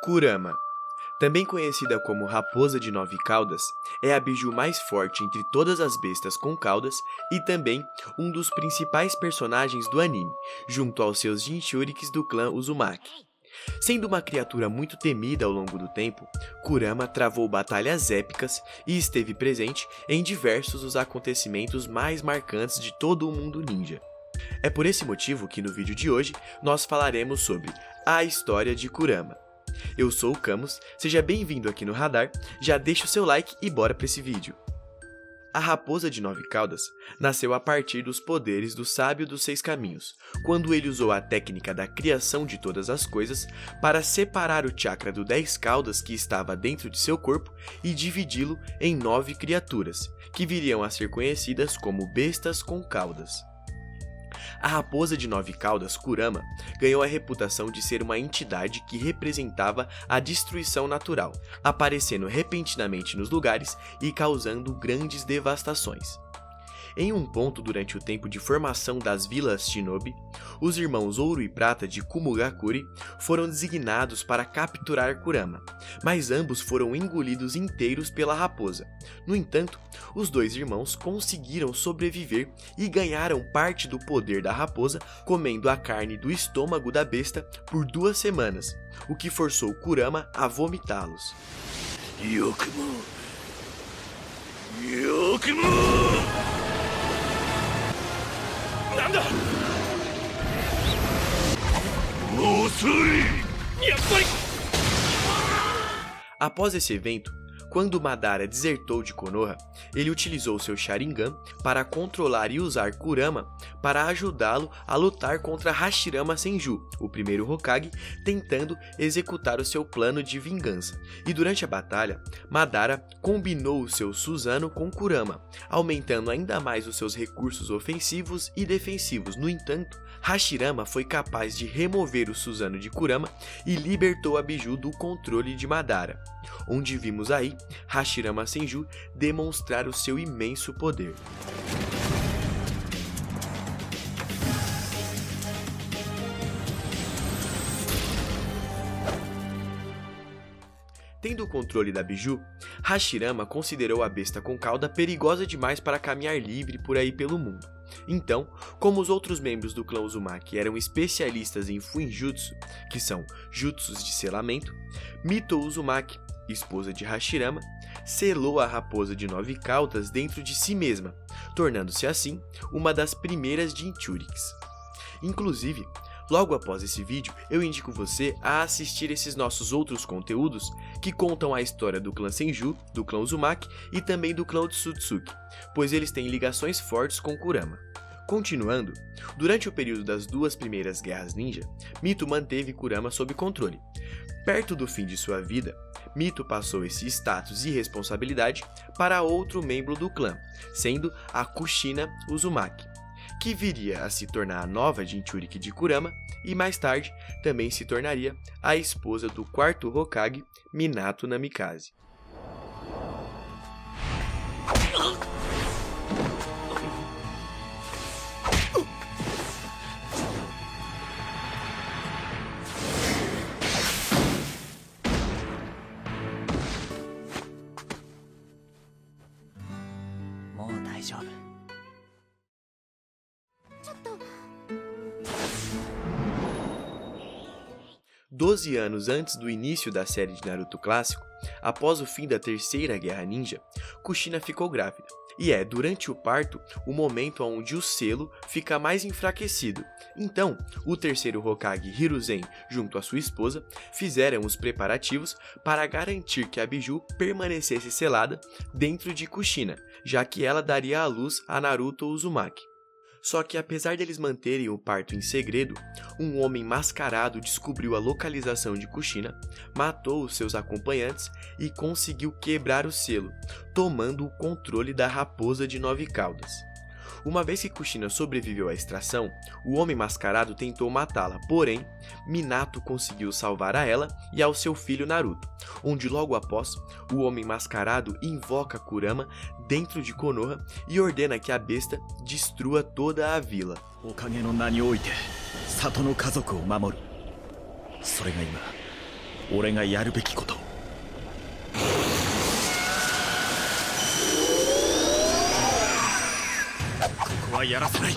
Kurama, também conhecida como Raposa de 9 Caudas, é a biju mais forte entre todas as bestas com caudas e também um dos principais personagens do anime, junto aos seus Jinchurikis do clã Uzumaki. Sendo uma criatura muito temida ao longo do tempo, Kurama travou batalhas épicas e esteve presente em diversos dos acontecimentos mais marcantes de todo o mundo ninja. É por esse motivo que no vídeo de hoje nós falaremos sobre a história de Kurama. Eu sou o Camus, seja bem-vindo aqui no Radar, já deixa o seu like e bora para esse vídeo. A Raposa de 9 Caudas nasceu a partir dos poderes do Sábio dos 6 Caminhos, quando ele usou a técnica da criação de todas as coisas para separar o chakra do 10 caudas que estava dentro de seu corpo e dividi-lo em 9 criaturas, que viriam a ser conhecidas como bestas com caudas. A Raposa de 9 Caudas, Kurama, ganhou a reputação de ser uma entidade que representava a destruição natural, aparecendo repentinamente nos lugares e causando grandes devastações. Em um ponto durante o tempo de formação das vilas Shinobi, os irmãos Ouro e Prata de Kumogakure foram designados para capturar Kurama, mas ambos foram engolidos inteiros pela raposa. No entanto, os dois irmãos conseguiram sobreviver e ganharam parte do poder da raposa comendo a carne do estômago da besta por 2 semanas, o que forçou Kurama a vomitá-los. Após esse evento, quando Madara desertou de Konoha, ele utilizou seu Sharingan para controlar e usar Kurama para ajudá-lo a lutar contra Hashirama Senju, o primeiro Hokage, tentando executar o seu plano de vingança. E durante a batalha, Madara combinou o seu Susanoo com Kurama, aumentando ainda mais os seus recursos ofensivos e defensivos. No entanto, Hashirama foi capaz de remover o Susanoo de Kurama e libertou a biju do controle de Madara, onde vimos aí Hashirama Senju demonstrar o seu imenso poder. Tendo o controle da biju, Hashirama considerou a besta com cauda perigosa demais para caminhar livre por aí pelo mundo. Então, como os outros membros do clã Uzumaki eram especialistas em Fuinjutsu, que são jutsus de selamento, Mito Uzumaki, esposa de Hashirama, selou a Raposa de 9 Caudas dentro de si mesma, tornando-se assim uma das primeiras Jinchuriks. Inclusive, logo após esse vídeo, eu indico você a assistir esses nossos outros conteúdos que contam a história do clã Senju, do clã Uzumaki e também do clã Otsutsuki, pois eles têm ligações fortes com Kurama. Continuando, durante o período das 2 primeiras guerras ninja, Mito manteve Kurama sob controle. Perto do fim de sua vida, Mito passou esse status e responsabilidade para outro membro do clã, sendo a Kushina Uzumaki, que viria a se tornar a nova Jinchuriki de Kurama e mais tarde também se tornaria a esposa do 4º Hokage, Minato Namikaze. Doze anos antes do início da série de Naruto clássico, após o fim da Terceira Guerra Ninja, Kushina ficou grávida. E é durante o parto o momento onde o selo fica mais enfraquecido. Então, o 3º Hokage Hiruzen, junto à sua esposa, fizeram os preparativos para garantir que a biju permanecesse selada dentro de Kushina, já que ela daria à luz a Naruto Uzumaki. Só que apesar deles manterem o parto em segredo, um homem mascarado descobriu a localização de Kushina, matou os seus acompanhantes e conseguiu quebrar o selo, tomando o controle da Raposa de 9 Caudas. Uma vez que Kushina sobreviveu à extração, o homem mascarado tentou matá-la, porém, Minato conseguiu salvar a ela e ao seu filho Naruto, onde logo após, o homem mascarado invoca Kurama dentro de Konoha e ordena que a besta destrua toda a vila. 俺がやるべきこと。ここはやらせない。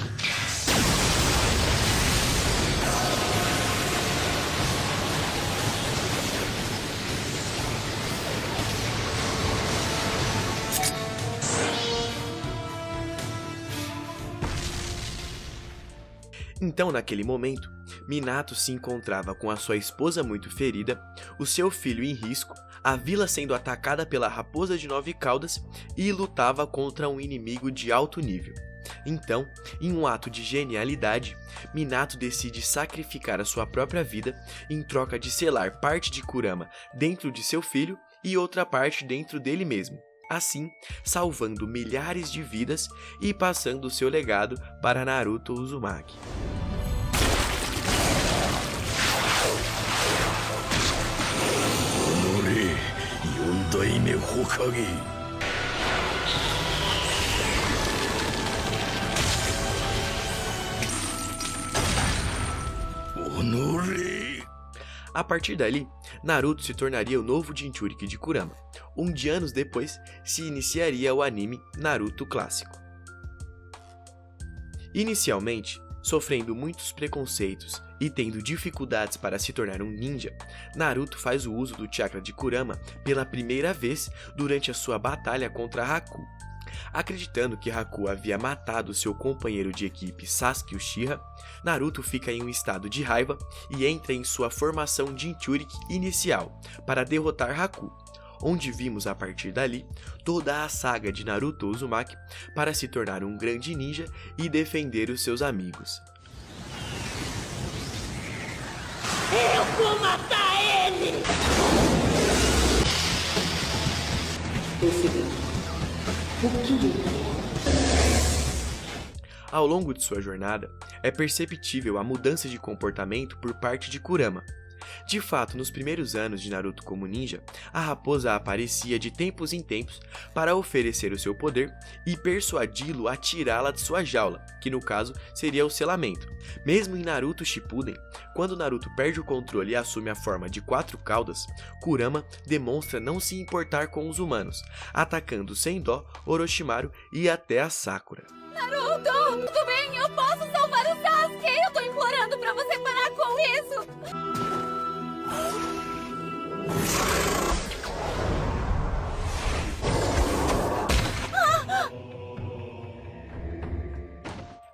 Então, naquele momento, Minato se encontrava com a sua esposa muito ferida, o seu filho em risco, a vila sendo atacada pela raposa de 9 caudas e lutava contra um inimigo de alto nível. Então, em um ato de genialidade, Minato decide sacrificar a sua própria vida em troca de selar parte de Kurama dentro de seu filho e outra parte dentro dele mesmo. Assim, salvando milhares de vidas e passando seu legado para Naruto Uzumaki. A partir dali, Naruto se tornaria o novo Jinchuriki de Kurama, onde anos depois se iniciaria o anime Naruto clássico. Inicialmente, sofrendo muitos preconceitos e tendo dificuldades para se tornar um ninja, Naruto faz o uso do chakra de Kurama pela primeira vez durante a sua batalha contra Haku. Acreditando que Haku havia matado seu companheiro de equipe Sasuke Uchiha, Naruto fica em um estado de raiva e entra em sua formação Jinchuriki inicial para derrotar Haku, onde vimos a partir dali toda a saga de Naruto Uzumaki para se tornar um grande ninja e defender os seus amigos. Eu vou matar ele! Ao longo de sua jornada, é perceptível a mudança de comportamento por parte de Kurama. De fato, nos primeiros anos de Naruto como ninja, a raposa aparecia de tempos em tempos para oferecer o seu poder e persuadi-lo a tirá-la de sua jaula, que no caso seria o selamento. Mesmo em Naruto Shippuden, quando Naruto perde o controle e assume a forma de 4 caudas, Kurama demonstra não se importar com os humanos, atacando sem dó Orochimaru e até a Sakura. Naruto, tudo bem, eu posso salvar o Sasuke! Eu tô implorando pra você parar com isso!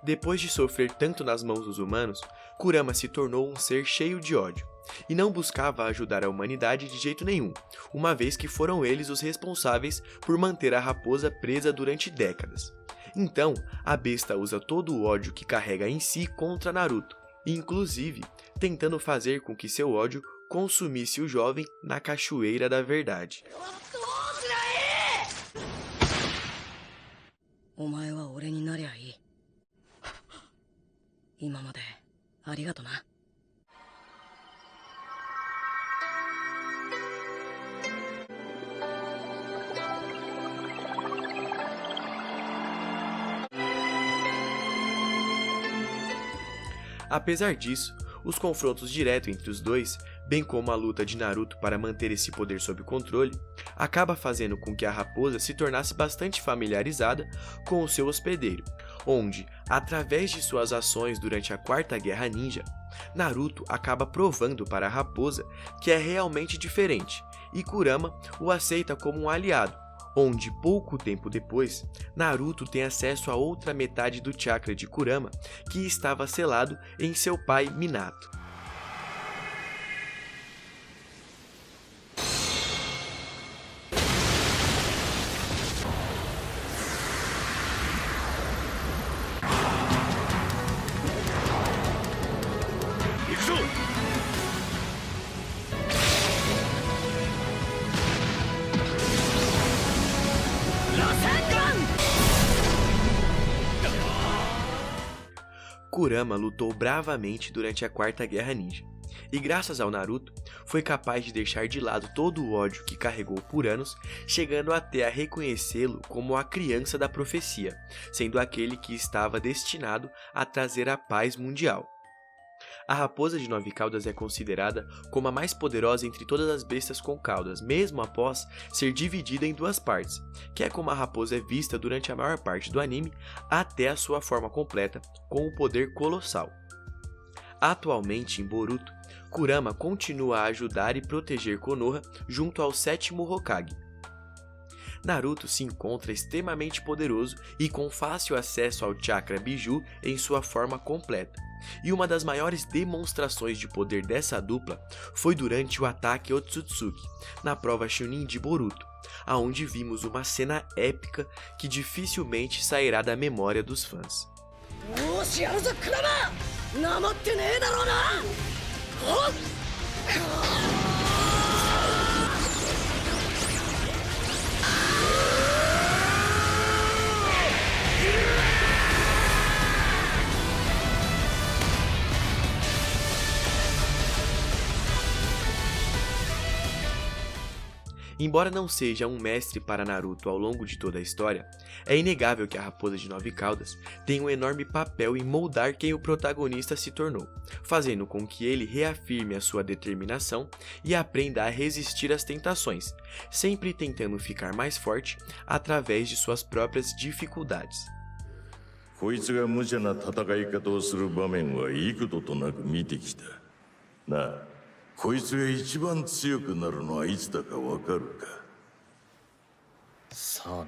Depois de sofrer tanto nas mãos dos humanos, Kurama se tornou um ser cheio de ódio, e não buscava ajudar a humanidade de jeito nenhum, uma vez que foram eles os responsáveis por manter a raposa presa durante décadas. Então, a besta usa todo o ódio que carrega em si contra Naruto, inclusive tentando fazer com que seu ódio consumisse o jovem na Cachoeira da Verdade. Apesar disso, os confrontos diretos entre os dois, bem como a luta de Naruto para manter esse poder sob controle, acaba fazendo com que a raposa se tornasse bastante familiarizada com o seu hospedeiro, onde, através de suas ações durante a Quarta Guerra Ninja, Naruto acaba provando para a raposa que é realmente diferente, e Kurama o aceita como um aliado, onde pouco tempo depois, Naruto tem acesso a outra metade do chakra de Kurama que estava selado em seu pai Minato. Kurama lutou bravamente durante a Quarta Guerra Ninja, e graças ao Naruto, foi capaz de deixar de lado todo o ódio que carregou por anos, chegando até a reconhecê-lo como a criança da profecia, sendo aquele que estava destinado a trazer a paz mundial. A raposa de 9 caudas é considerada como a mais poderosa entre todas as bestas com caudas, mesmo após ser dividida em 2 partes, que é como a raposa é vista durante a maior parte do anime, até a sua forma completa, com o poder colossal. Atualmente em Boruto, Kurama continua a ajudar e proteger Konoha junto ao 7º Hokage. Naruto se encontra extremamente poderoso e com fácil acesso ao chakra Biju em sua forma completa. E uma das maiores demonstrações de poder dessa dupla foi durante o ataque Otsutsuki, na prova Chunin de Boruto, aonde vimos uma cena épica que dificilmente sairá da memória dos fãs. Embora não seja um mestre para Naruto ao longo de toda a história, é inegável que a raposa de 9 caudas tem um enorme papel em moldar quem o protagonista se tornou, fazendo com que ele reafirme a sua determinação e aprenda a resistir às tentações, sempre tentando ficar mais forte através de suas próprias dificuldades. こいつが無茶な戦い方をする場面は幾度となく見てきた。なあ。 こいつが一番強くなるのはいつだかわかるか。さあな。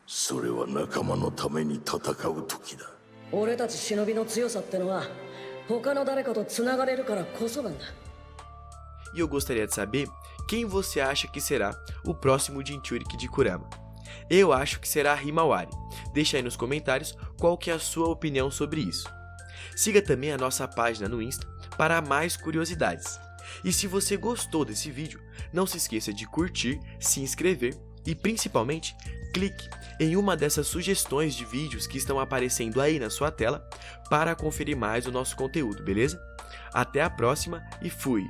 それは仲間のために戦う時だ。俺たち忍びの強さってのは他の誰かと繋がれるからこそなんだ。E eu gostaria de saber quem você acha que será o próximo Jinchuriki de Kurama. Eu acho que será a Himawari. Deixa aí nos comentários qual que é a sua opinião sobre isso. Siga também a nossa página no Insta para mais curiosidades. E se você gostou desse vídeo, não se esqueça de curtir, se inscrever e principalmente clique em uma dessas sugestões de vídeos que estão aparecendo aí na sua tela para conferir mais o nosso conteúdo, beleza? Até a próxima e fui!